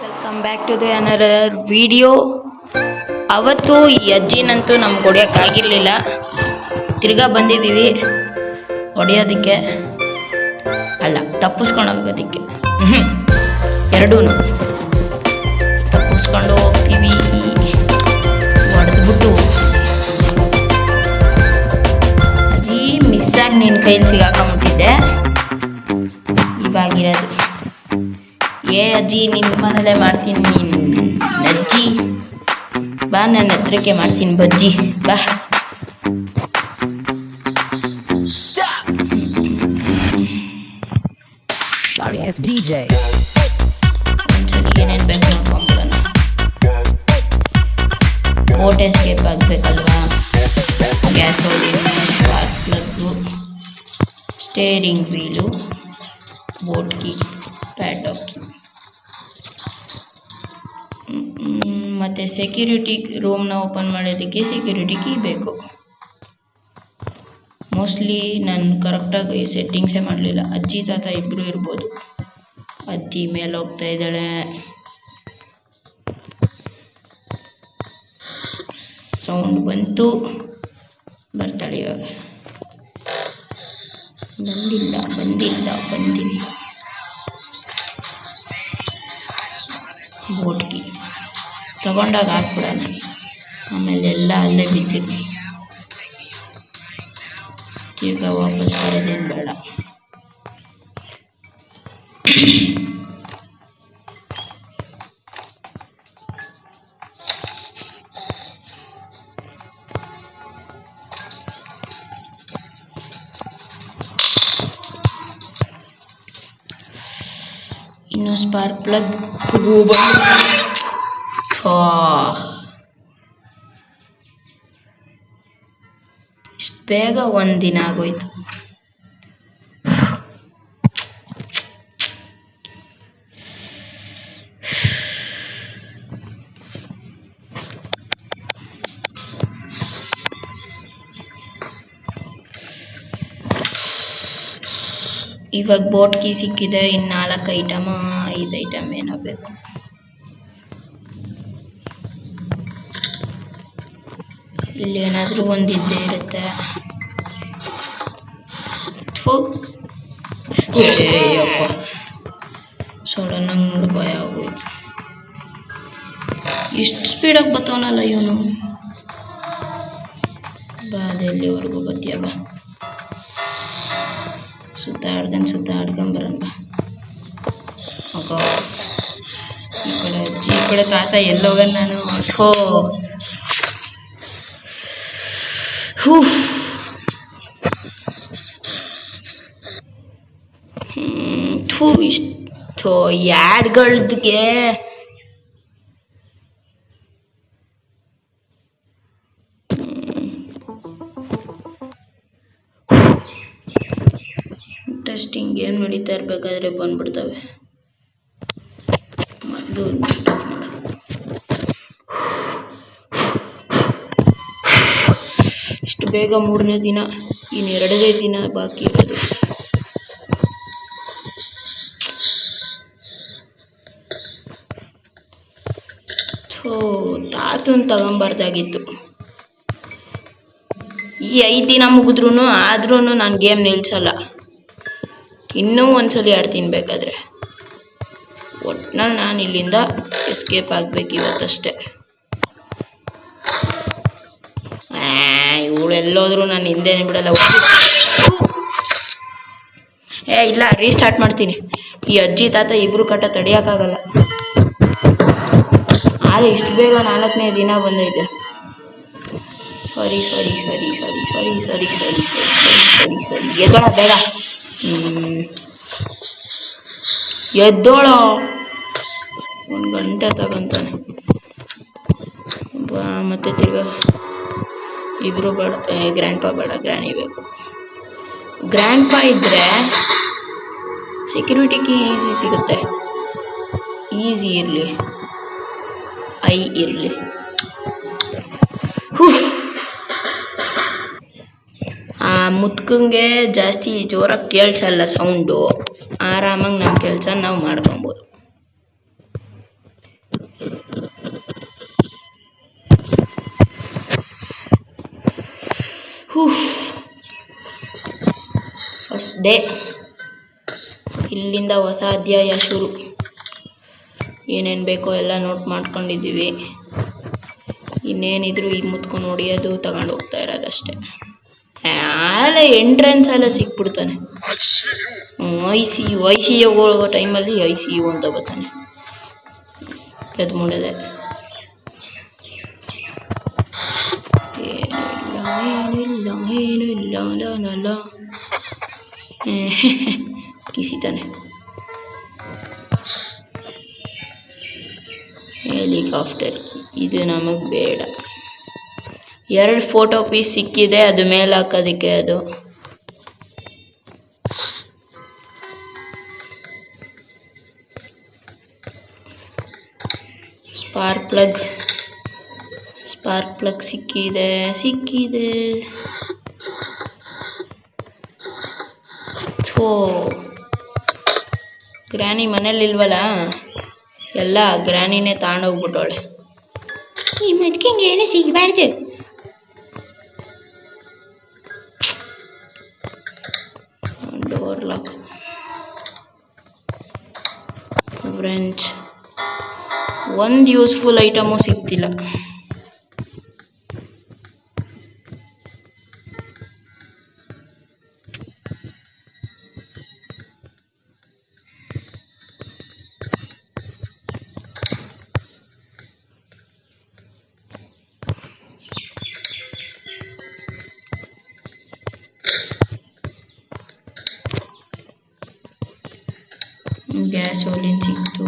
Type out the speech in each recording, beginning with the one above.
Welcome back to the another video. ಅವತ್ತು ಈ ಅಜ್ಜಿನಂತೂ ನಮ್ಗೆ ಹೊಡೆಯೋಕ್ಕಾಗಿರಲಿಲ್ಲ. ತಿರ್ಗಾ ಬಂದಿದ್ದೀವಿ ಹೊಡೆಯೋದಕ್ಕೆ ಅಲ್ಲ, ತಪ್ಪಿಸ್ಕೊಂಡು ಹೋಗೋದಕ್ಕೆ. ಎರಡೂ ತಪ್ಪಿಸ್ಕೊಂಡು ಹೋಗ್ತೀವಿ. ಹೊಡೆದ್ಬಿಟ್ಟು ಅಜ್ಜಿ ಮಿಸ್ಸಾಗಿ ನಿನ್ನ ಕೈಲಿ ಸಿಗಾಕೊಂಬಿಟ್ಟಿದ್ದೆ. ಇವಾಗಿರೋದು ಅಜ್ಜಿ ನಿನ್ನ ಮನೇಲೆ ಮಾಡ್ತೀನಿ, ನೀನು ಅಜ್ಜಿ ಬಾ, ನನ್ನ ಹತ್ರಕ್ಕೆ ಮಾಡ್ತೀನಿ ಬಜ್ಜಿ ಬಾ. ಒಂದ್ಸಲಿ ಏನೇನು ಬೇಕು ನೋಡ್ಕೊಂಬಿಡೋಣ. ಬೋಟ್ ಎಸ್ಕೇಪ್ ಆಗಬೇಕಲ್ವಾ? ಗ್ಯಾಸ್ ಹೊಡಿಯೋದು, spark plug, steering wheel, boat key, padlock key, ಮತ್ತು ಸೆಕ್ಯೂರಿಟಿ ರೂಮ್ನ ಓಪನ್ ಮಾಡೋದಕ್ಕೆ ಸೆಕ್ಯೂರಿಟಿ ಕೀ ಬೇಕು. ಮೋಸ್ಟ್ಲಿ ನಾನು ಕರೆಕ್ಟಾಗಿ ಸೆಟ್ಟಿಂಗ್ಸೇ ಮಾಡಲಿಲ್ಲ. ಅಜ್ಜಿ ತಾತ ಇಬ್ಬರು ಇರ್ಬೋದು. ಅಜ್ಜಿ ಮೇಲೆ ಹೋಗ್ತಾ ಇದ್ದಾಳೆ. ಸೌಂಡ್ ಬಂತು, ಬರ್ತಾಳೆ ಇವಾಗ. ಬಂದಿಲ್ಲ. ಬೋಟ್ ಕೀ ತಗೊಂಡಾಗ ಹಾಕ್ಬಿಡೋಣ, ಆಮೇಲೆ ಎಲ್ಲ ಅಲ್ಲೇ ಬಿದ್ದಿರ್ತೀವಿ. ಈಗ ವಾಪಸ್ ಬರೋದೇನು ಬೇಡ. ಇನ್ನು ಸ್ಪಾರ್ಕ್ ಪ್ಲಗ್ ಇಷ್ಟು ಬೇಗ ಒಂದಿನ ಆಗೋಯ್ತು. ಇವಾಗ ಬೋಟ್ ಕೀ ಸಿಕ್ಕಿದೆ. ಇನ್ನು 4 ಐಟಮ್ 5 ಐಟಮ್ ಏನೋ ಬೇಕು. ಇಲ್ಲಿ ಏನಾದರೂ ಒಂದಿದ್ದೇ ಇರುತ್ತೆ. ಸಡನ್ನಾಗಿ ನೋಡಿ ಭಯ ಆಗೋಯ್ತು. ಇಷ್ಟು ಸ್ಪೀಡಾಗಿ ಬತ್ತವನಲ್ಲ ಇವನು. ಬಾ, ಅದೆಲ್ಲಿವರೆಗೂ ಬತ್ತೀಯ ಬಾ. ಸುತ್ತಾಡ್ಕೊಂಬರೋಣ ಬಾ. ಮಗ ಈ ಕಡೆ ಅಜ್ಜಿ, ಈ ಕಡೆ ತಾತ, ಎಲ್ಲೋಗ ನಾನು. ಇಷ್ಟು ಯಾಡ್ಗಳ್ಗೆ ಇಂಟ್ರೆಸ್ಟಿಂಗ್ ಗೇಮ್ ನಡೀತಾ ಇರ್ಬೇಕಾದ್ರೆ ಬಂದ್ಬಿಡ್ತವೆ. ಮೊದಲು ಇಷ್ಟು ಬೇಗ 3ನೇ ದಿನ, ಇನ್ನು 2ನೇ ದಿನ ಬಾಕಿ ಇರೋದು. ತಾತನ್ ತಗೊಂಬಾರ್ದಾಗಿತ್ತು. ಈ 5 ದಿನ ಮುಗಿದ್ರು ಆದ್ರೂ ನಾನು ಗೇಮ್ ನಿಲ್ಸಲ್ಲ. ಇನ್ನೂ ಒಂದ್ಸಲಿ ಆಡ್ತೀನಿ ಬೇಕಾದ್ರೆ. ಒಟ್ನಲ್ಲಿ ನಾನು ಇಲ್ಲಿಂದ ಎಸ್ಕೇಪ್ ಆಗ್ಬೇಕು ಇವತ್ತಷ್ಟೇ. ಇವಳೆಲ್ಲೋದ್ರೂ ನಾನು ಹಿಂದೆನೇ ಬಿಡಲ್ಲ. ಇಲ್ಲ, ರೀಸ್ಟಾರ್ಟ್ ಮಾಡ್ತೀನಿ. ಈ ಅಜ್ಜಿ ತಾತ ಇಬ್ರು ಕಟ್ಟ ತಡಿಯೋಕ್ಕಾಗಲ್ಲ. ಆದರೆ ಇಷ್ಟು ಬೇಗ 4ನೇ ದಿನ ಬಂದೈತೆ. ಸಾರಿ. ಎದ್ದೋಳ ಬೇಗ. ಎದ್ದೋಳೋ, 1 ಗಂಟೆ ತಗೊಂತಾನೆ. ಮತ್ತೆ ತಿರ್ಗಾ ಇಬ್ರು ಬೇಡ. ಗ್ರ್ಯಾಂಡ್ ಪಾ ಬೇಡ, ಗ್ರ್ಯಾನಿ ಬೇಕು. ಗ್ರ್ಯಾಂಡ್ ಪಾ ಇದ್ರೆ ಸೆಕ್ಯೂರಿಟಿ ಕೀ ಈಸಿ ಸಿಗುತ್ತೆ. ಈಸಿ ಇರಲಿ, ಐ ಇರಲಿ. ಮುತ್ಕಂಗೆ ಜಾಸ್ತಿ ಜೋರಾಗಿ ಕೇಳಿಸಲ್ಲ ಸೌಂಡು. ಆರಾಮಾಗಿ ನಮ್ಮ ಕೆಲಸ ನಾವು ಮಾಡ್ಕೊಬೋದು. First day. ಇಲ್ಲಿಂದ ಹೊಸ ಅಧ್ಯಾಯ ಶುರು. ಏನೇನು ಬೇಕೋ ಎಲ್ಲ ನೋಟ್ ಮಾಡ್ಕೊಂಡಿದ್ದೀವಿ. ಇನ್ನೇನಿದ್ರು ಈಗ ಮುತ್ಕೊಂಡು ಹೊಡಿಯೋದು, ತಗೊಂಡು ಹೋಗ್ತಾ ಇರೋದಷ್ಟೇ. ಎಂಟ್ರೆನ್ಸ್ ಎಲ್ಲ ಸಿಕ್ಬಿಡ್ತಾನೆ. ಐ ಸಿ ಯು ಹೋಗೋ ಟೈಮಲ್ಲಿ ICU ಅಂತ ಬರ್ತಾನೆ. ಎದ್ಮುಂಡದೆ ಏನಿಲ್ಲ ಕಿಸಿತಾನೆ. ಹೆಲಿಕಾಪ್ಟರ್ ಇದು ನಮಗೆ ಬೇಡ. 2 ಫೋಟೋ ಪೀಸ್ ಸಿಕ್ಕಿದೆ, ಅದು ಮೇಲೆ ಹಾಕೋದಕ್ಕೆ. ಅದು ಸ್ಪಾರ್ಕ್ ಪ್ಲಗ್ ಸಿಕ್ಕಿದೆ. ಗ್ರ್ಯಾನಿ ಮನೇಲಿ ಇಲ್ವಲ್ಲ, ಎಲ್ಲ ಗ್ರ್ಯಾನಿನೇ ತಗೊಂಡೋಗ್ಬಿಟ್ಟವಳೆ. ಈ ಮದ್ಕಿಂಗೆ ಏನು ಸಿಗಬಾರ್ದು. Door lock. ಫ್ರೆಂಡ್ಸ್, ಒಂದು ಯೂಸ್ಫುಲ್ ಐಟಮು ಸಿಗ್ತಿಲ್ಲ. ಗ್ಯಾಸ್ ಓಲಿನ್ ಸಿಕ್ತು.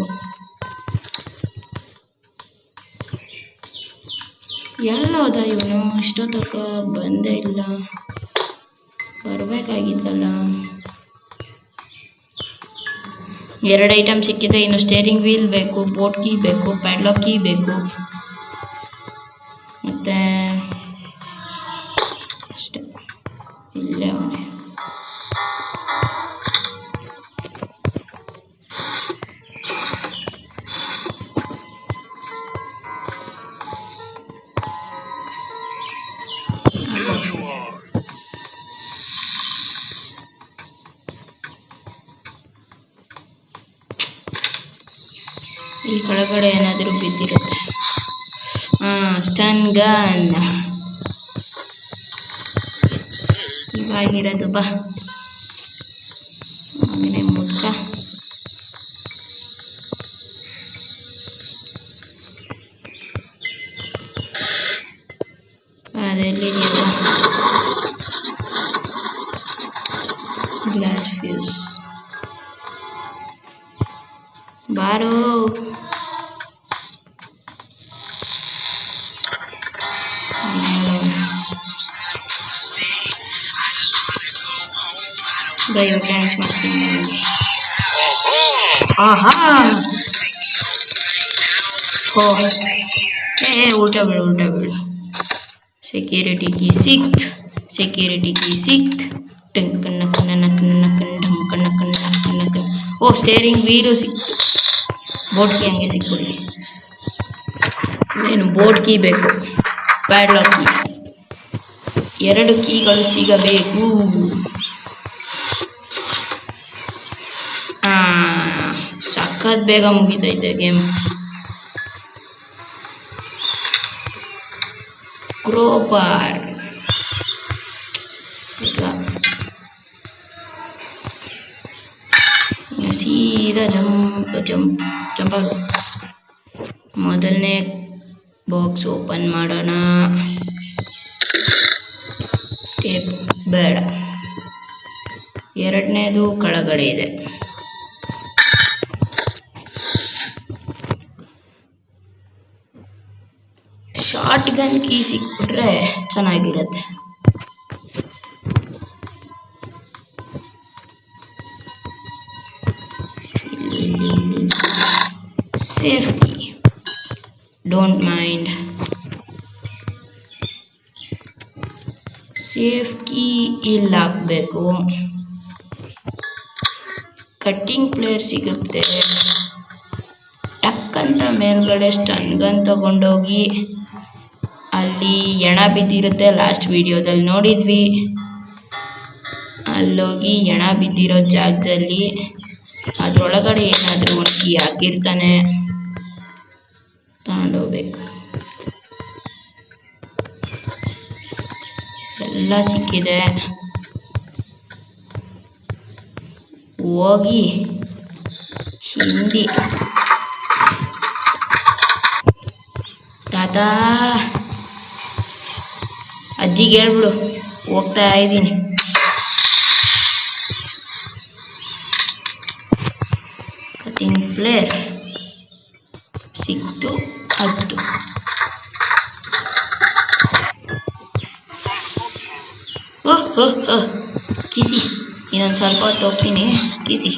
ಎಲ್ಲೋದ ಇವನು? ಇಷ್ಟೊತ್ತಕ ಬಂದೇ ಇಲ್ಲ. ಬರಬೇಕಾಗಿತ್ತಲ್ಲ. 2 ಐಟಮ್ ಸಿಕ್ಕಿದೆ. ಇನ್ನು ಸ್ಟೇರಿಂಗ್ ವೀಲ್ ಬೇಕು, ಬೋಟ್ ಕೀ ಬೇಕು, ಪ್ಯಾಡ್ಲಾಕ್ ಕೀ ಬೇಕು, ಮತ್ತೆ ಅಷ್ಟೇ. ಇಲ್ಲೇ ಅವನೇ. ಈ ಕೆಳಗಡೆ ಏನಾದರೂ ಬಿದ್ದಿರುತ್ತೆ. ಸ್ಟನ್ ಗನ್ ಇವಾಗಿರೋದು. ಬಾ ಮಗನೇ ಮುದ್ಕ. ಅದೆಲ್ಲಿದೆಯಲ್ಲ ಗ್ಲಾಸ್ ಫ್ಯೂಸ್. ಬಾರೋ. ಡ್ಯಾನ್ಸ್ ಮಾಡ್ತೀನಿ. ಆಹಾ, ಉಲ್ಟಾ ಬೀಳು. ಸೆಕ್ಯೂರಿಟಿ ಕೀ ಸಿಕ್ತ್. ಓ, ಸ್ಟೇರಿಂಗ್ ವೀಲು ಸಿಕ್ತು. ಬೋಟ್ ಕೀ ಹಂಗೆ ಸಿಕ್ಬಿಡಿ. ಏನು ಬೋಟ್ ಕೀ ಬೇಕು, ಪ್ಯಾಡ್ಲಾಕ್ ಕೀ. 2 ಕೀಗಳು ಸಿಗಬೇಕು. ಸಖತ್ ಬೇಗ ಮುಗಿತೈತೆ ಗೇಮ್. ಕ್ರೋಬಾರ್ ಸೀದಾ ಜಂಪ್ ಆಗ. ಮೊದಲನೇ ಬಾಕ್ಸ್ ಓಪನ್ ಮಾಡೋಣ. ಟೇಪ್ ಬೇಡ. 2ನೇದು ಕೆಳಗಡೆ ಇದೆ. ಶಾರ್ಟ್ ಗನ್ ಕೀ ಸಿಕ್ಬಿಟ್ರೆ ಚೆನ್ನಾಗಿರುತ್ತೆ. Safety don't mind. Safe key ಇಲ್ಲಿ ಹಾಕಬೇಕು. ಕಟ್ಟಿಂಗ್ ಪ್ಲೇಯರ್ ಸಿಗುತ್ತೆ. ಟಕ್ ಅಂತ ಮೇಲ್ಗಡೆ ಸ್ಟನ್ ಗನ್ ತಗೊಂಡೋಗಿ ಅಲ್ಲಿ ಹೆಣ ಬಿದ್ದಿರುತ್ತೆ, ಲಾಸ್ಟ್ ವಿಡಿಯೋದಲ್ಲಿ ನೋಡಿದ್ವಿ. ಅಲ್ಲೋಗಿ ಹೆಣ ಬಿದ್ದಿರೋ ಜಾಗದಲ್ಲಿ ಅದ್ರೊಳಗಡೆ ಏನಾದರೂ ಒಂದು ಕೀ ಹಾಕಿರ್ತಾನೆ, ತಗೊಂಡೋಗ್ಬೇಕು. ಎಲ್ಲ ಸಿಕ್ಕಿದೆ, ಹೋಗಿ ಹಿಂದಿ ತಾತ ಅಜ್ಜಿಗೆ ಹೇಳ್ಬಿಡು ಹೋಗ್ತಾ ಇದ್ದೀನಿ. ಕಟಿಂಗ್ ಪ್ಲೇಸ್ ಸಿಕ್ತು, ಹತ್ತು. ಕಿಸಿ, ಇನ್ನೊಂದು ಸ್ವಲ್ಪ ಹೊತ್ತು ಹೋಗ್ತೀನಿ, ಕಿಸಿ.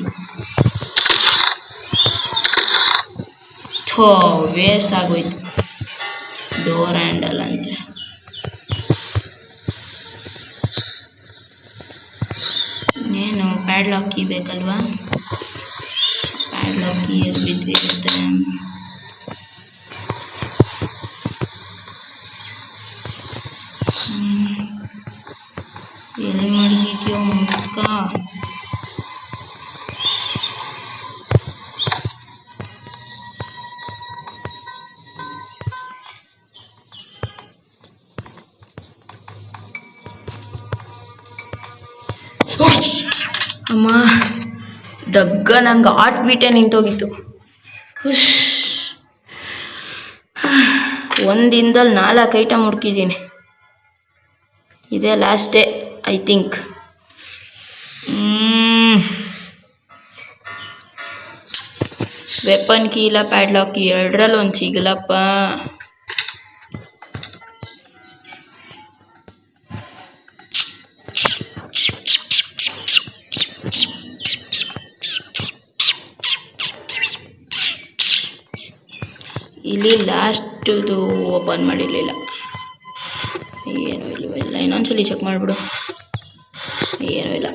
ವೇಸ್ಟ್ ಆಗೋಯ್ತು. ಡೋರ್ ಹ್ಯಾಂಡಲ್ ಅಂತೆ. ಇನ್ನೇನು ಪ್ಯಾಡ್ಲಾಕ್ ಕೀ ಬೇಕಲ್ವಾ? ಪ್ಯಾಡ್ಲಾಕ್ ಕೀ ಎಲ್ಲಿ ಬಿದ್ದಿರುತ್ತೆ? ಎಲ್ಲಿ ಮಡಗಿದ್ಯೋ ಮುಕ್ಕ? ಅಮ್ಮ ಡಗ್ಗ, ನಂಗೆ ಹಾರ್ಟ್ ಬೀಟೇ ನಿಂತೋಗಿತ್ತು. ಒಂದಿಂದಲ್ಲಿ 4 ಐಟಮ್ ಹುಡ್ಕಿದ್ದೀನಿ. ಇದೇ last day I think. Weapon key ಇಲ್ಲ ಪ್ಯಾಡ್ಲಾಕ್ ಕೀ, ಎರಡರಲ್ಲಿ ಒಂದು ಸಿಗಲಪ್ಪ. ಇಲ್ಲಿ ಲಾಸ್ಟದು ಓಪನ್ ಮಾಡಿರಲಿಲ್ಲ. ಏನೂ ಇಲ್ಲವಿಲ್ಲ, ಇನ್ನೊಂದ್ಸಲಿ ಚೆಕ್ ಮಾಡಿಬಿಡು. ಏನೂ ಇಲ್ಲ.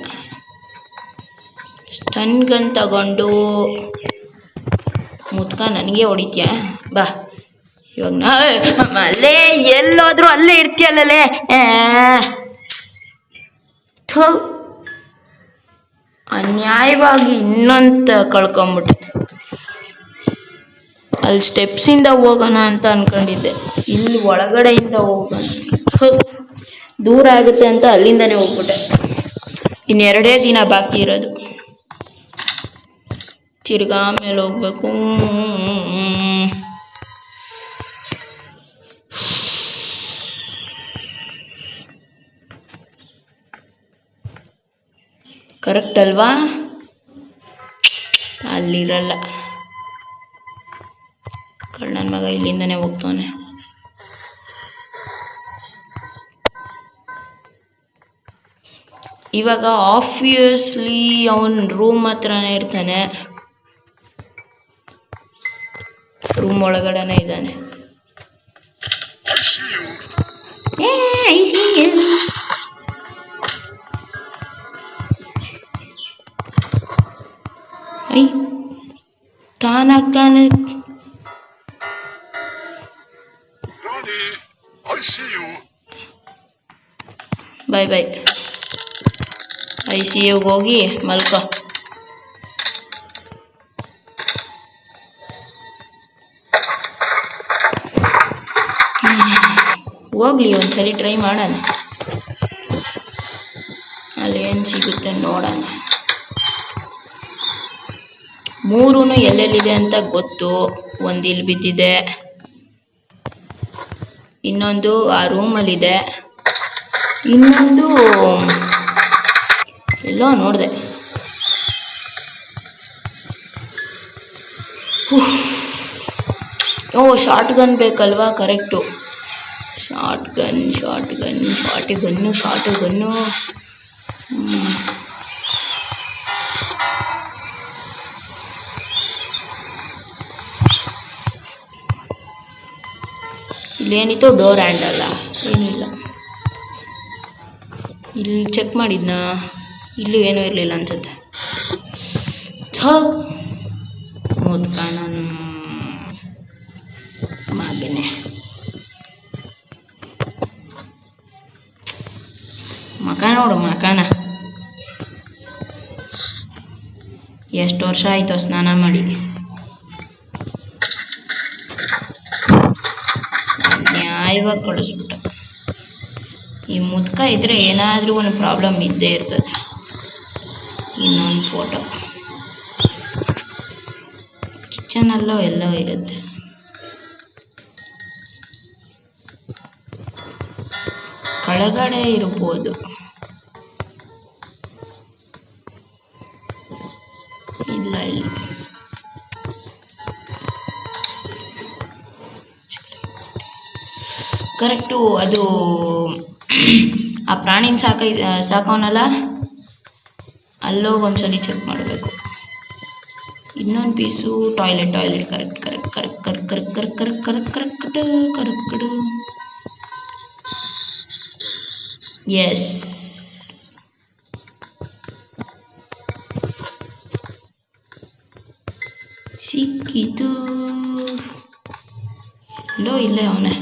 ಸ್ಟನ್ ಗನ್ ತಗೊಂಡು ಮುತ್ಕ ನನಗೆ ಹೊಡಿತೀಯ? ಬಾ ಇವಾಗ ಅಲ್ಲೇ ಎಲ್ಲೋದ್ರು ಅಲ್ಲೇ ಇರ್ತೀಯಲ್ಲೇ. ಅನ್ಯಾಯವಾಗಿ ಇನ್ನೊಂದು ಕಳ್ಕೊಂಬಿಟ್ಟೆ. ಅಲ್ಲಿ ಸ್ಟೆಪ್ಸಿಂದ ಹೋಗೋಣ ಅಂತ ಅನ್ಕೊಂಡಿದ್ದೆ, ಇಲ್ಲಿ ಒಳಗಡೆಯಿಂದ ಹೋಗೋಣ. ದೂರ ಆಗುತ್ತೆ ಅಂತ ಅಲ್ಲಿಂದನೇ ಹೋಗ್ಬಿಟ್ಟೆ. ಇನ್ನೆರಡೇ ದಿನ ಬಾಕಿ ಇರೋದು, ತಿರ್ಗಾ ಮೇಲೆ ಹೋಗ್ಬೇಕು. ಕರೆಕ್ಟ್ ಅಲ್ವಾ? ಅಲ್ಲಿರಲ್ಲ ಕಳ್ಳನ ಮಗ, ಇಲ್ಲಿಂದನೇ ಹೋಗ್ತಾನೆ. ಇವಾಗ ಆಬ್ವಿಯಸ್ಲಿ ಅವನ ರೂಮ್ ಹತ್ರನೇ ಇರ್ತಾನೆ, ರೂಮ್ ಒಳಗಡೆನೇ ಇದ್ದಾನೆ. ಐ ತಾನಕ್ಕಾನೆ. ಬಾಯ್ ಬಾಯ್. ICUಗೆ ಹೋಗಿ ಮಲ್ಕೊ. ಹೋಗ್ಲಿ, ಒಂದ್ಸಲಿ ಟ್ರೈ ಮಾಡೋಣ, ಅಲ್ಲೇನು ಸಿಗುತ್ತೆ ನೋಡೋಣ. 3 ಎಲ್ಲೆಲ್ಲಿದೆ ಅಂತ ಗೊತ್ತು. ಒಂದು ಇಲ್ಲಿ ಬಿದ್ದಿದೆ, ಇನ್ನೊಂದು ಆ ರೂಮಲ್ಲಿದೆ, ಇನ್ನೊಂದು ಎಲ್ಲೋ ನೋಡಿದೆ. ಓ, ಶಾರ್ಟ್ ಗನ್ ಬೇಕಲ್ವಾ? Correct, short gun. ಇಲ್ಲೇನಿತ್ತು? ಡೋರ್ ಹ್ಯಾಂಡಲ್ಲ, ಏನೂ ಇಲ್ಲ. ಇಲ್ಲಿ ಚೆಕ್ ಮಾಡಿದ್ನಾ? ಇಲ್ಲಿ ಏನೂ ಇರಲಿಲ್ಲ ಅನ್ಸುತ್ತೆ. ಮುದ್ಕ ನಾನು ಮಗನೇ. ನೋಡು ಮಕಾನ. ಎಷ್ಟು ವರ್ಷ ಆಯಿತು ಸ್ನಾನ ಮಾಡಿ. ನ್ಯಾಯವಾಗಿ ಕಳಿಸ್ಬಿಟ್ಟ. ಈ ಮುದ್ಕ ಇದ್ರೆ ಏನಾದರೂ ಒಂದು ಪ್ರಾಬ್ಲಮ್ ಇದ್ದೇ ಇರ್ತದೆ. ಇನ್ನೊಂದು ಫೋಟೋ ಕಿಚನಲ್ಲೋ ಎಲ್ಲೋ ಇರುತ್ತೆ. ಕೆಳಗಡೆ ಇರ್ಬೋದು. ಇಲ್ಲ ಇಲ್ಲ, ಕರೆಕ್ಟು. ಅದು ಆ ಪ್ರಾಣಿನ ಸಾಕೋನಲ್ಲ, ಅಲ್ಲೋಗಿ ಒಂದ್ಸಲಿ ಚೆಕ್ ಮಾಡಬೇಕು. ಇನ್ನೊಂದು piece toilet. Correct correct correct correct correct correct correct correct correct correct. Yes, ಸಿಕ್ಕಿತು. ಇಲ್ಲೇ ಅವನೇ.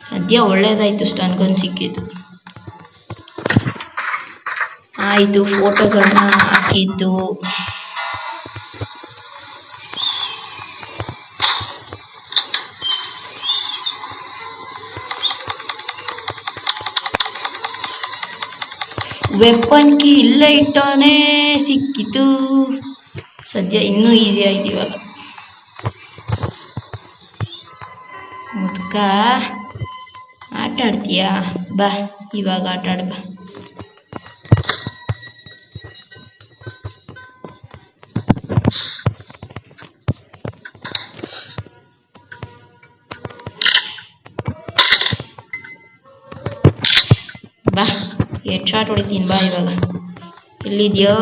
ಸದ್ಯ ಒಳ್ಳೇದಾಯ್ತು, ಸ್ಟನ್ಗನ್ ಸಿಕ್ಕಿದ್ದು. ಆಯಿತು, ಫೋಟೋಗಳನ್ನ ಹಾಕಿದ್ದು. ವೆಪನ್ ಕೀ ಇಲ್ಲೇ ಇಟ್ಟವನೇ, ಸಿಕ್ಕಿತು. ಸದ್ಯ ಇನ್ನೂ ಈಸಿ ಆಯ್ತು ಇವಾಗ. ಮುದ್ಕ ಆಟ ಆಡ್ತೀಯಾ? ಬಾ, ಇವಾಗ ಆಟ ಆಡ ಬಾ. ಬಾ, ಹೆಡ್ ಶಾಟ್ ಹೊಡಿತೀನಿ ಬಾ ಇವಾಗ. ಎಲ್ಲಿದ್ಯೋ?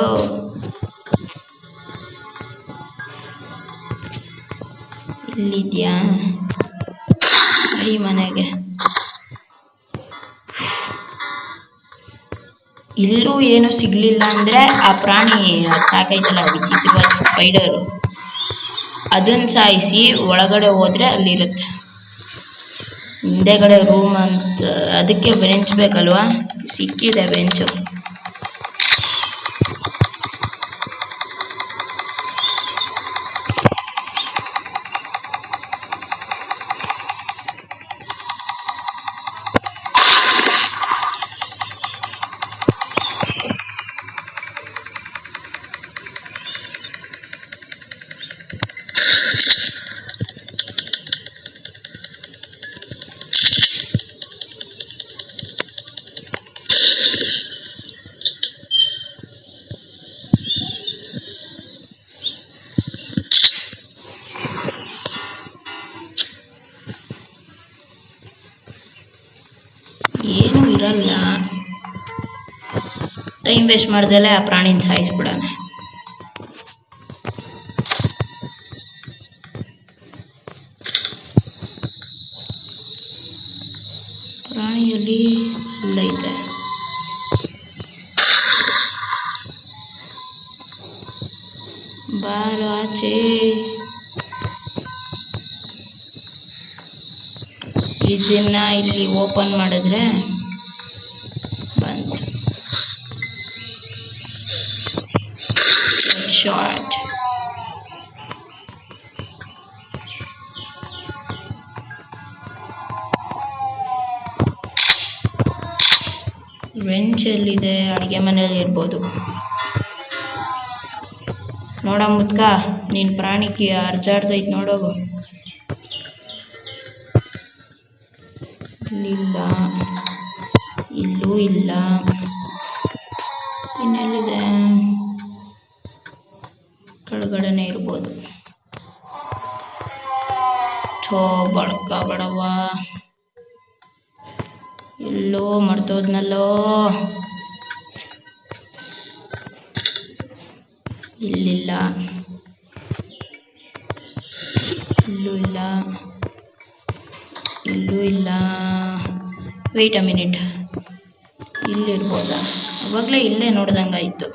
ಇಲ್ಲಿದ್ಯಾ? ಈ ಮನೆಗೆ. ಇಲ್ಲೂ ಏನು ಸಿಗ್ಲಿಲ್ಲ ಅಂದ್ರೆ ಆ ಪ್ರಾಣಿ ಸಾಕೈತಲ್ಲ, ವಿಚಿತ್ರವಾದ ಸ್ಪೈಡರು, ಅದನ್ನ ಸಾಯಿಸಿ ಒಳಗಡೆ ಹೋದ್ರೆ ಅಲ್ಲಿರುತ್ತೆ. ಹಿಂದೆಗಡೆ ರೂಮ್ ಅಂತ, ಅದಕ್ಕೆ ಬೆಂಚ್ ಬೇಕಲ್ವಾ? ಸಿಕ್ಕಿದೆ ಬೆಂಚು. ಏನೂ ಇರಲ್ಲ, ಟೈಮ್ ವೇಸ್ಟ್ ಮಾಡ್ದಲೆ ಆ ಪ್ರಾಣಿನ ಸಾಯಿಸ್ಬಿಡೋಣ. ಪ್ರಾಣಿಯಲ್ಲಿ ಇಲ್ಲೈತೆ. ಬಾರೋ ಆಚೆ. ಇದನ್ನ ಇಲ್ಲಿ ಓಪನ್ ಮಾಡಿದ್ರೆ ಬಂತು. ಶಾರ್ಟ್. ರೆಂಚ್ ಎಲ್ಲಿದೆ? ಅಡುಗೆ ಮನೆಯಲ್ಲಿ ಇರ್ಬೋದು. ನೋಡ ಮುದ್ಕ, ನೀನ್ ಪ್ರಾಣಿಗೆ ಅರ್ಜಾಡ್ತೈತ್ ನೋಡೋಗು. ಇಲ್ಲಿಲ್ಲ, ಇಲ್ಲೂ ಇಲ್ಲ. ಇನ್ನೆಲ್ಲಿದೆ? ಕೆಳಗಡೆನೆ ಇರ್ಬೋದು. ಥೋ ಬಡ್ಕ ಬಡವ, ಎಲ್ಲೋ ಮರ್ತೋದ್ನಲ್ಲೋ. ಇಲ್ಲಿಲ್ಲ, ಇಲ್ಲೂ ಇಲ್ಲ, ಇಲ್ಲೂ ಇಲ್ಲ. ವೆಯ್ಟ್ ಅ ಮಿನಿಟ್, ಇಲ್ಲಿರ್ಬೋದಾ? ಅವಾಗಲೇ ಇಲ್ಲೇ ನೋಡ್ದಂಗಾಯ್ತು.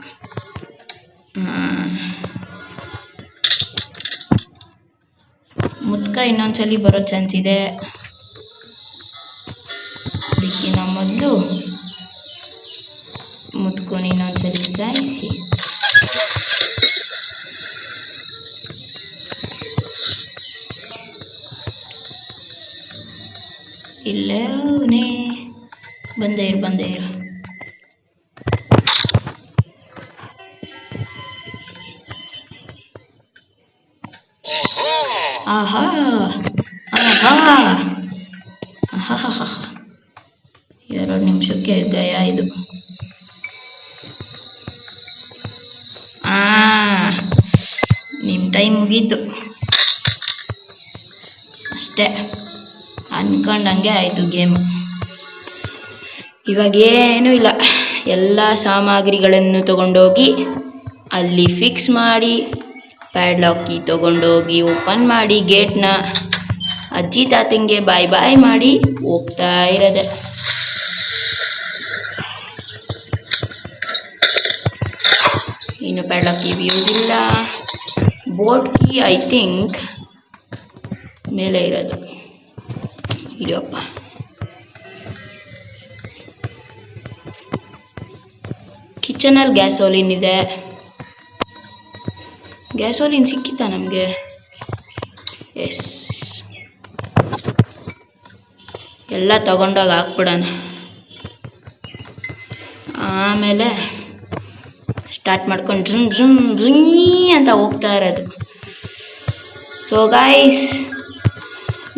ಮುದ್ಕ ಇನ್ನೊಂದ್ಸಲಿ ಬರೋ ಚಾನ್ಸ್ ಇದೆ. ತೆಗೆದು ಮುತ್ಕೊಂಡು ಇನ್ನೊಂದ್ಸಲಿ ಸಾಯಿಸಿ ಇಲ್ಲೇ ಬಂದೇ ಇರು ಆಹಾ ಆಹಾ 2 ನಿಮಿಷಕ್ಕೆ ಗಯ ಇದು. ನಿಮ್ಮ ಟೈಮ್ ಮುಗೀತು ಅಷ್ಟೇ, ಅಂದ್ಕೊಂಡಂಗೆ ಆಯಿತು ಗೇಮು. ಇವಾಗ ಏನೂ ಇಲ್ಲ, ಎಲ್ಲ ಸಾಮಗ್ರಿಗಳನ್ನು ತಗೊಂಡೋಗಿ ಅಲ್ಲಿ ಫಿಕ್ಸ್ ಮಾಡಿ ಪ್ಯಾಡ್ಲಾಕ್ ಕೀ ತಗೊಂಡೋಗಿ ಓಪನ್ ಮಾಡಿ ಗೇಟ್ನ ಅಜ್ಜಿ ತಾತಂಗೆ ಬಾಯ್ ಬಾಯ್ ಮಾಡಿ ಹೋಗ್ತಾ ಇರೋದೆ. ಇನ್ನು ಪ್ಯಾಡ್ಲಾಕ್ ಕೀ ಯೂಸ್ ಇಲ್ಲ, ಬೋರ್ಡ್ ಕೀ ಐ ಥಿಂಕ್ ಮೇಲೆ ಇರೋದು. ಇಡಿಯಪ್ಪ, ಕಿಚನಲ್ಲಿ ಗ್ಯಾಸೋಲಿನ್ ಇದೆ. ಗ್ಯಾಸೋಲಿನ್ ಸಿಕ್ಕಿತಾ ನಮಗೆ? ಎಸ್, ಎಲ್ಲ ತಗೊಂಡೋಗಿ ಹಾಕ್ಬಿಡೋಣ. ಆಮೇಲೆ ಸ್ಟಾರ್ಟ್ ಮಾಡ್ಕೊಂಡು ಝುಂಗ್ ಅಂತ ಹೋಗ್ತಾ ಇರೋದು. ಸೊ ಗೈಸ್,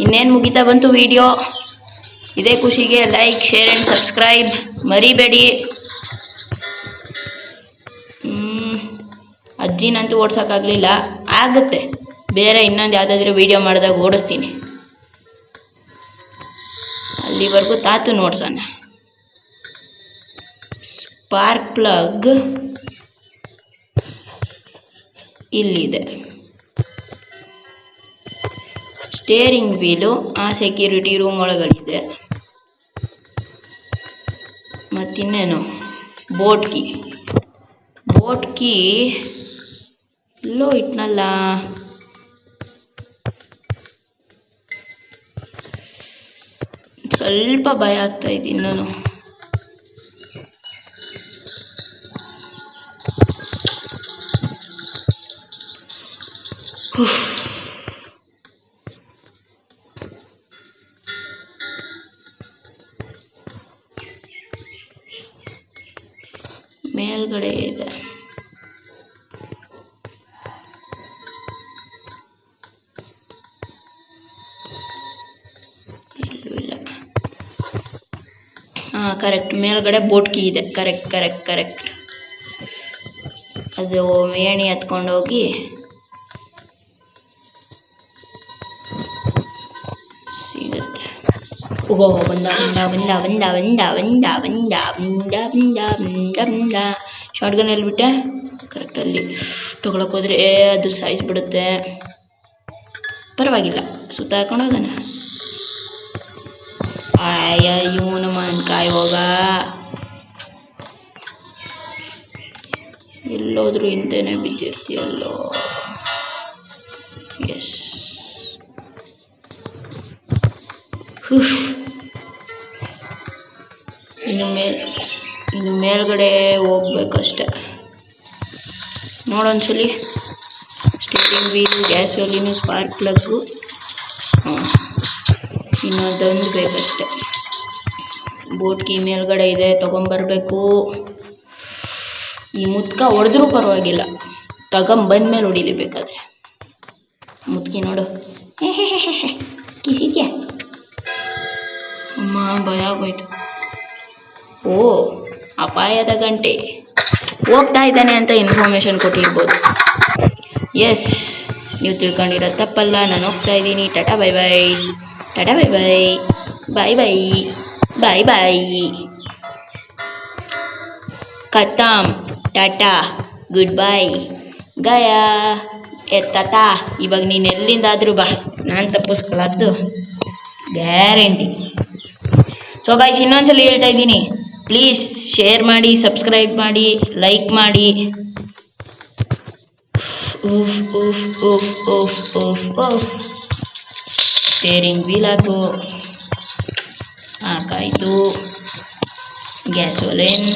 ಇನ್ನೇನು ಮುಗಿತಾ ಬಂತು ವಿಡಿಯೋ. ಇದೇ ಖುಷಿಗೆ ಲೈಕ್, ಶೇರ್ ಆ್ಯಂಡ್ ಸಬ್ಸ್ಕ್ರೈಬ್ ಮರಿಬೇಡಿ. ಅಜ್ಜಿನಂತೂ ಓಡ್ಸೋಕ್ಕಾಗಲಿಲ್ಲ, ಆಗುತ್ತೆ, ಬೇರೆ ಇನ್ನೊಂದು ಯಾವುದಾದ್ರೂ ವಿಡಿಯೋ ಮಾಡಿದಾಗ ಓಡಿಸ್ತೀನಿ. ಅಲ್ಲಿವರೆಗೂ ತಾತು ನೋಡ್ಸೋಣ. ಸ್ಪಾರ್ಕ್ ಪ್ಲಗ್ ಇಲ್ಲಿದೆ. ಸ್ಟೇರಿಂಗ್ ವೀಲು ಆ ಸೆಕ್ಯೂರಿಟಿ ರೂಮ್ ಒಳಗಡೆ. ಮತ್ತಿನ್ನೇನು, ಬೋಟ್ ಕೀ ಇಲ್ಲೋ ಇಟ್ನಲ್ಲ. ಸ್ವಲ್ಪ ಭಯ ಆಗ್ತಾ ಇದೆ ಇನ್ನೂ. ಮೇಲ್ಗಡೆ ಇದೆ. ಕರೆಕ್ಟ್, ಮೇಲ್ಗಡೆ ಬೋಟ್ ಕೀ ಇದೆ. ಕರೆಕ್ಟ್. ಅದು ಏಣಿ ಎತ್ಕೊಂಡೋಗಿ ಸಿಗುತ್ತೆ. ಓಹೋ, ಬಂದ. Short gun ಎಲ್ಬಿಟ್ಟೆ? ಕರೆಕ್ಟಲ್ಲಿ ತೊಗೊಳಕ್ಕೆ ಹೋದ್ರೆ ಅದು ಸಾಯಿಸ್ಬಿಡುತ್ತೆ. ಪರವಾಗಿಲ್ಲ, ಸುತ್ತ ಹಾಕೊಂಡು ಹೋಗೋಣ. ಇವನು ಮನ್ಕಾಯಿ ಹೋಗ, ಎಲ್ಲೋದ್ರೂ ಹಿಂದೆನೇ ಬಿದ್ದಿರ್ತೀಯಲ್ಲೋ. ಎಸ್, ಇನ್ನು ಮೇಲ್ಗಡೆ ಹೋಗ್ಬೇಕಷ್ಟೆ. ನೋಡೊಂದ್ಸಲಿ steering wheel, gasoline, spark plug, ಇನ್ನೊಂದೊಂದು ಬೇಕಷ್ಟೆ. ಬೋಟ್ ಕೀ ಮೇಲ್ಗಡೆ ಇದೆ, ತಗೊಂಬರ್ಬೇಕು. ಈ ಮುತ್ಕ ಹೊಡೆದ್ರೂ ಪರವಾಗಿಲ್ಲ, ತಗೊಂಬಂದ್ಮೇಲೆ ಹೊಡಿಲಿ ಬೇಕಾದ್ರೆ. ಮುತ್ಕಿ ನೋಡು, ಕಿಸಿದ್ಯಾ? ಅಮ್ಮ, ಭಯ ಆಗೋಯ್ತು. ಓ, ಅಪಾಯದ ಗಂಟೆ ಹೋಗ್ತಾ ಇದ್ದಾನೆ ಅಂತ ಇನ್ಫಾರ್ಮೇಶನ್ ಕೊಟ್ಟಿರ್ಬೋದು. ಎಸ್, ನೀವು ತಿಳ್ಕೊಂಡಿರೋ ತಪ್ಪಲ್ಲ, ನಾನು ಹೋಗ್ತಾ ಇದ್ದೀನಿ. Tata bye bye. ಖತಮ್, ಟಾಟಾ, ಗುಡ್ ಬೈ, ಗಯಾ. ತಾತ, ಇವಾಗ ನೀನು ಎಲ್ಲಿಂದಾದರೂ ಬಾ, ನಾನು ತಪ್ಪಿಸ್ಕೊಳ್ಳೋದು ಗ್ಯಾರಂಟಿ. ಸೊ ಗೈಸ್, ಇನ್ನೊಂದ್ಸಲ ಹೇಳ್ತಾ ಇದ್ದೀನಿ, ಪ್ಲೀಸ್ ಶೇರ್ ಮಾಡಿ, ಸಬ್ಸ್ಕ್ರೈಬ್ ಮಾಡಿ, ಲೈಕ್ ಮಾಡಿ. ಸ್ಟೇರಿಂಗ್ ವೀಲ್ ಹಾಕು. ಹಾಕಾಯಿತು. Gasoline.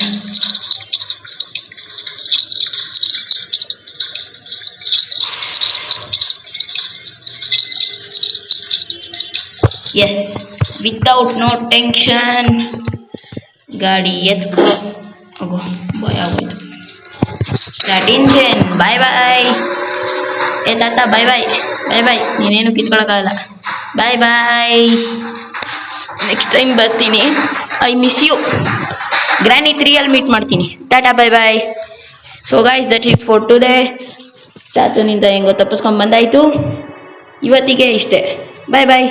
Yes, without no tension ಗಾಡಿ ಎತ್ಕೊ. ಅಗೋ ಭಯ ಆಗೋಯ್ತು. Start engine. Bye bye. ಏ ತಾತ ಬಾಯ್ ಬಾಯ್. Bye bye. ನೀನೇನು ಕಿತ್ಕೊಳಕ್ಕಾಗಲ್ಲ. Bye bye. ನೆಕ್ಸ್ಟ್ ಟೈಮ್ ಬರ್ತೀನಿ. I miss you. Granny 3 meet ಮಾಡ್ತೀನಿ. Tata bye bye. So guys, that it for today. ತಾತನಿಂದ ಹೆಂಗೋ ತಪ್ಪಿಸ್ಕೊಂಡು ಬಂದಾಯಿತು. ಇವತ್ತಿಗೆ ಇಷ್ಟೇ. ಬಾಯ್ ಬಾಯ್.